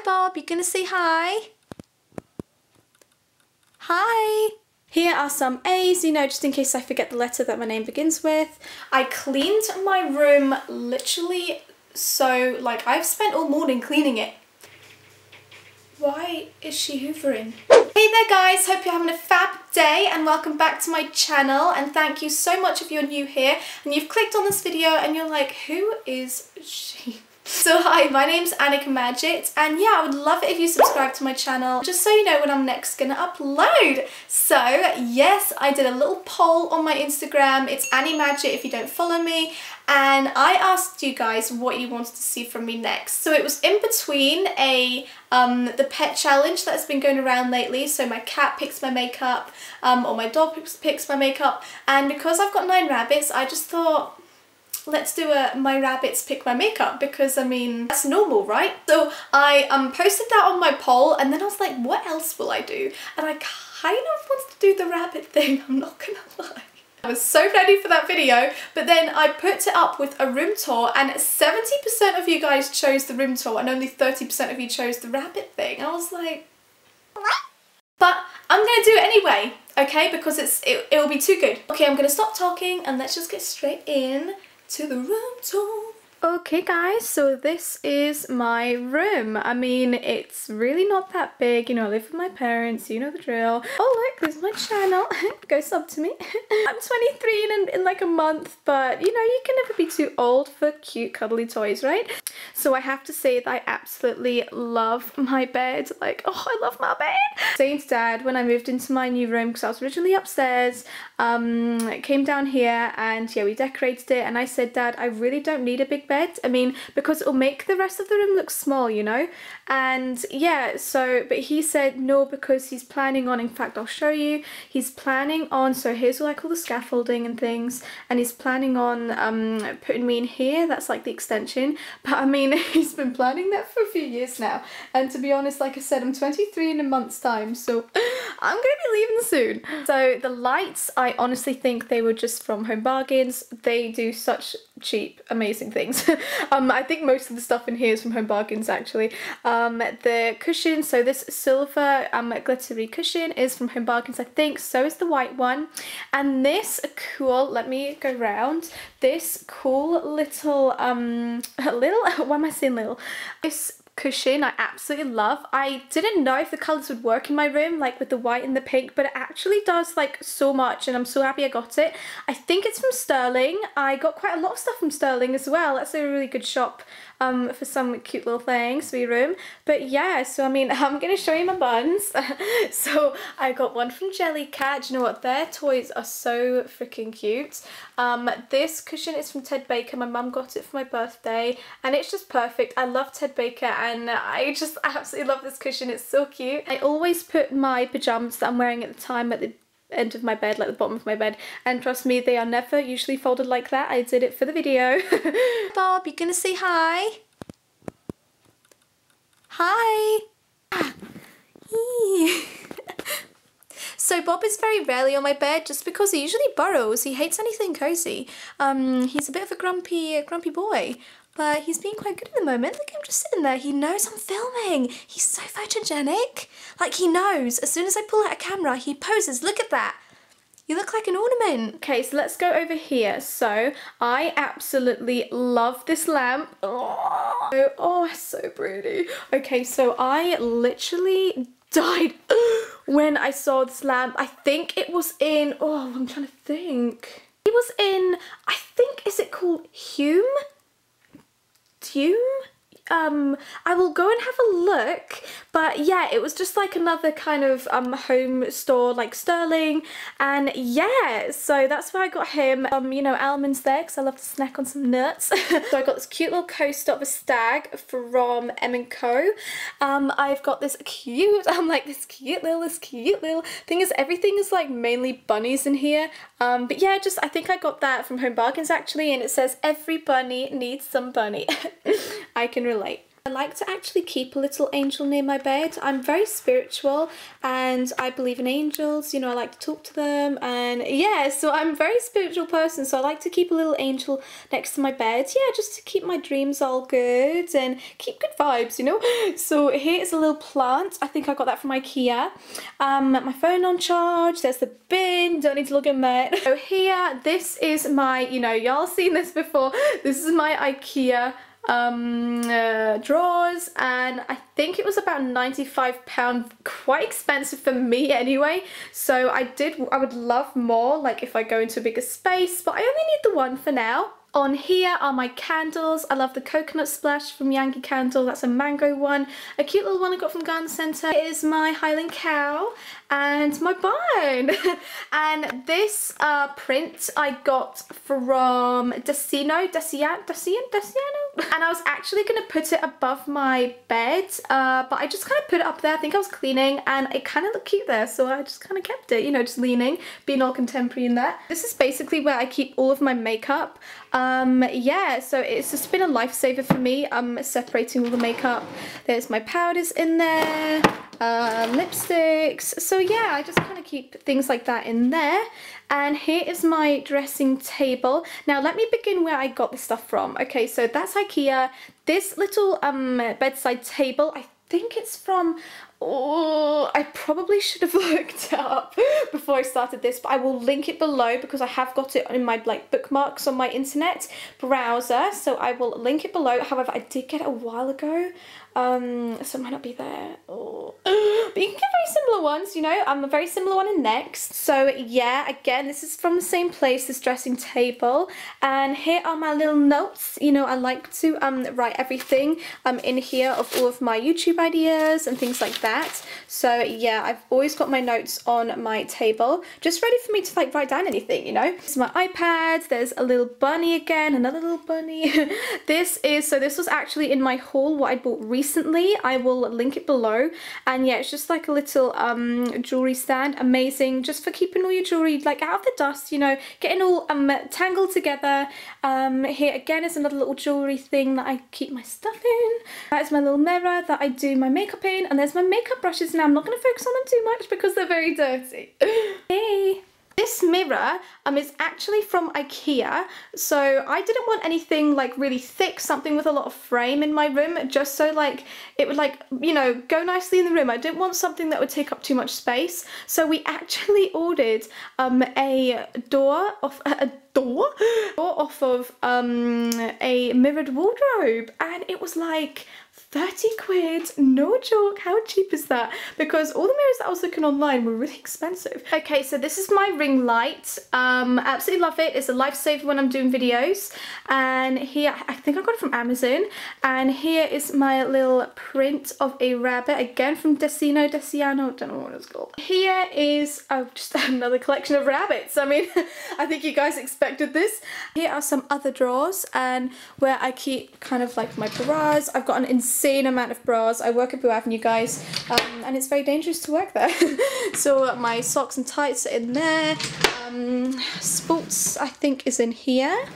Bob, you gonna say hi? Hi! Here are some A's, you know, just in case I forget the letter that my name begins with. I cleaned my room literally so, like, I've spent all morning cleaning it. Why is she hoovering? Hey there guys, hope you're having a fab day and welcome back to my channel, and thank you so much if you're new here and you've clicked on this video and you're like, who is she? So hi, my name's Annekamadgett, and yeah, I would love it if you subscribe to my channel just so you know when I'm next gonna upload. So yes, I did a little poll on my Instagram. It's anniemadgett if you don't follow me, and I asked you guys what you wanted to see from me next. So it was in between the pet challenge that's been going around lately. So my cat picks my makeup, or my dog picks my makeup, and because I've got 9 rabbits, I just thought, let's do a my rabbits pick my makeup, because I mean that's normal, right? So I posted that on my poll, and then I was like, what else will I do? And I kind of wanted to do the rabbit thing, I'm not gonna lie. I was so ready for that video, but then I put it up with a room tour and 70% of you guys chose the room tour and only 30% of you chose the rabbit thing. I was like, what? But I'm gonna do it anyway, okay? Because it'll be too good. Okay, I'm gonna stop talking and let's just get straight in to the room tour. Okay guys, so this is my room. I mean, it's really not that big, you know, I live with my parents, you know the drill. Oh look, there's my channel. Go sub to me. I'm 23 in like a month, but you know, you can never be too old for cute cuddly toys, right? So I have to say that I absolutely love my bed. Like, oh, I love my bed. Saying to Dad when I moved into my new room, because I was originally upstairs, came down here and yeah, we decorated it, and I said, Dad, I really don't need a big bed. I mean, because it'll make the rest of the room look small, you know? And yeah, so, but he said no, because he's planning on, in fact, I'll show you, he's planning on, so here's like all the scaffolding and things, and he's planning on putting me in here. That's like the extension. But I mean, he's been planning that for a few years now. And to be honest, like I said, I'm 23 in a month's time, so I'm gonna be leaving soon. So the lights, I honestly think they were just from Home Bargains. They do such cheap, amazing things. I think most of the stuff in here is from Home Bargains actually. The cushion, so this silver glittery cushion is from Home Bargains, I think. So is the white one. And this cool, let me go round, this cool little, why am I saying little? This cushion I absolutely love. I didn't know if the colours would work in my room, like with the white and the pink, but it actually does like so much, and I'm so happy I got it. I think it's from Sterling. I got quite a lot of stuff from Sterling as well. That's a really good shop for some cute little things for your room. But yeah, so I mean, I'm gonna show you my buns. So I got one from Jellycat. Do you know what? Their toys are so freaking cute. This cushion is from Ted Baker. My mum got it for my birthday, and it's just perfect. I love Ted Baker, and I just absolutely love this cushion. It's so cute. I always put my pyjamas that I'm wearing at the time at the end of my bed, like the bottom of my bed, and trust me, they are never usually folded like that. I did it for the video. Bob, you gonna say hi? Hi. So Bob is very rarely on my bed just because he usually burrows. He hates anything cozy. He's a bit of a grumpy boy, but he's being quite good at the moment. Look, I'm just sitting there. He knows I'm filming. He's so photogenic. Like, he knows. As soon as I pull out a camera, he poses. Look at that. You look like an ornament. Okay, so let's go over here. So I absolutely love this lamp. Oh, it's so pretty. Okay, so I literally died when I saw this lamp. I think it was in, oh, I'm trying to think. It was in, I think, is it called Hume? I will go and have a look, but yeah, it was just like another kind of home store like Sterling, and yeah, so that's where I got him. You know, almonds there because I love to snack on some nuts. So I got this cute little coaster of a stag from M&Co. I've got this cute, this cute little thing is, everything is like mainly bunnies in here, but yeah, just I think I got that from Home Bargains actually, and it says every bunny needs some bunny. I can relate. I like to actually keep a little angel near my bed. I'm very spiritual and I believe in angels, you know, I like to talk to them, and yeah, so I'm a very spiritual person, so I like to keep a little angel next to my bed, yeah, just to keep my dreams all good and keep good vibes, you know. So here is a little plant. I think I got that from Ikea. My phone on charge, there's the bin, don't need to look at that. So here, this is my, you know, y'all seen this before, this is my Ikea drawers, and I think it was about £95, quite expensive for me anyway, so I would love more, like if I go into a bigger space, but I only need the one for now. On here are my candles. I love the coconut splash from Yankee Candle. That's a mango one. A cute little one I got from Garden Centre. It is my Highland cow and my barn. And this print I got from Desiano. And I was actually going to put it above my bed, but I just kind of put it up there. I think I was cleaning and it kind of looked cute there, so I just kind of kept it, you know, just leaning, being all contemporary in that. This is basically where I keep all of my makeup. Yeah, so it's just been a lifesaver for me, separating all the makeup. There's my powders in there, lipsticks, so yeah, I just kind of keep things like that in there. And here is my dressing table. Now let me begin where I got this stuff from. Okay, so that's Ikea. This little bedside table, I think it's from, oh, I probably should have looked it up before I started this, but I will link it below because I have got it in my like bookmarks on my internet browser, so I will link it below. However, I did get it a while ago, so it might not be there. Oh. But you can get very similar ones, you know. A very similar one in Next. So yeah, again, this is from the same place, this dressing table. And here are my little notes. You know, I like to write everything in here of all of my YouTube ideas and things like that. So yeah, I've always got my notes on my table, just ready for me to like write down anything, you know. This is my iPad. There's a little bunny again, another little bunny. This was actually in my haul, what I bought recently. I will link it below. And yeah, it's just like a little jewelry stand, amazing, just for keeping all your jewelry like out of the dust, you know, getting all tangled together. Here again is another little jewelry thing that I keep my stuff in. That is my little mirror that I do my makeup in, and there's my makeup brushes. Now I'm not going to focus on them too much because they're very dirty. Hey. This mirror is actually from Ikea, so I didn't want anything like really thick, something with a lot of frame in my room, just so like it would like, you know, go nicely in the room. I didn't want something that would take up too much space, so we actually ordered a door off of a mirrored wardrobe, and it was like 30 quid, no joke. How cheap is that? Because all the mirrors that I was looking online were really expensive. Okay, so this is my ring light. Absolutely love it. It's a lifesaver when I'm doing videos. And here, I think I got it from Amazon. And here is my little print of a rabbit, again from Desiano, don't know what it's called. Here is just another collection of rabbits. I mean, I think you guys expected this. Here are some other drawers, and where I keep kind of like my bras. I've got an insane amount of bras. I work at Blue Avenue, guys, and it's very dangerous to work there. So my socks and tights are in there. Sports, I think, is in here.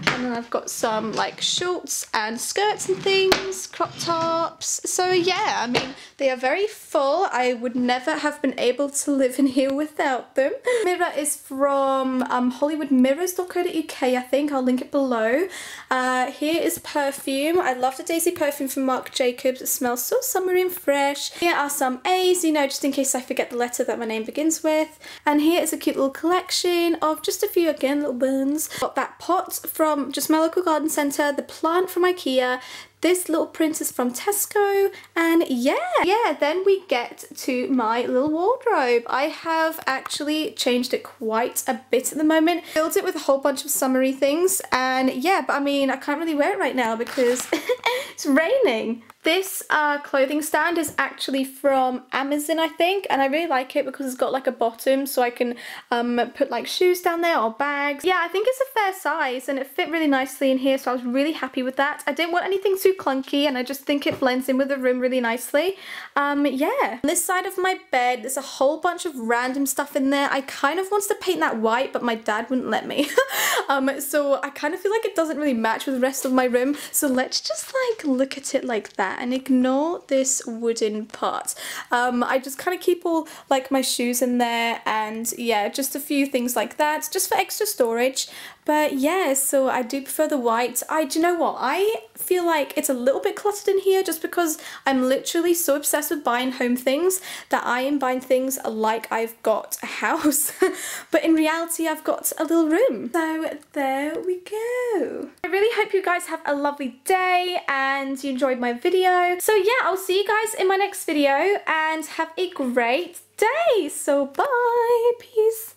And then I've got some like shorts and skirts and things, crop tops. So yeah, I mean, they are very full. I would never have been able to live in here without them. Mirror is from hollywoodmirrors.co.uk, I think. I'll link it below. Here is perfume. I love the Daisy perfume from Marc Jacobs. It smells so summery and fresh. Here are some A's, you know, just in case I forget the letter that my name begins with. And here is a cute little collection of just a few, again, little buns. Got that pot from just my local garden centre, the plant from Ikea, this little print is from Tesco, and yeah, then we get to my little wardrobe. I have actually changed it quite a bit at the moment. Filled it with a whole bunch of summery things, and yeah, but I mean, I can't really wear it right now because it's raining. This clothing stand is actually from Amazon, I think, and I really like it because it's got like a bottom so I can put like shoes down there or bags. Yeah, I think it's a fair size and it fit really nicely in here, so I was really happy with that. I didn't want anything too clunky and I just think it blends in with the room really nicely. Yeah. On this side of my bed, there's a whole bunch of random stuff in there. I kind of wanted to paint that white, but my dad wouldn't let me. So I kind of feel like it doesn't really match with the rest of my room. So let's just like look at it like that. and ignore this wooden part. I just kind of keep all like my shoes in there, and yeah, just a few things like that, just for extra storage. But yeah, so I do prefer the white. Do you know what? I feel like it's a little bit cluttered in here just because I'm literally so obsessed with buying home things that I am buying things like I've got a house. But in reality, I've got a little room. So there we go. I really hope you guys have a lovely day and you enjoyed my video. So yeah, I'll see you guys in my next video and have a great day. So bye, peace.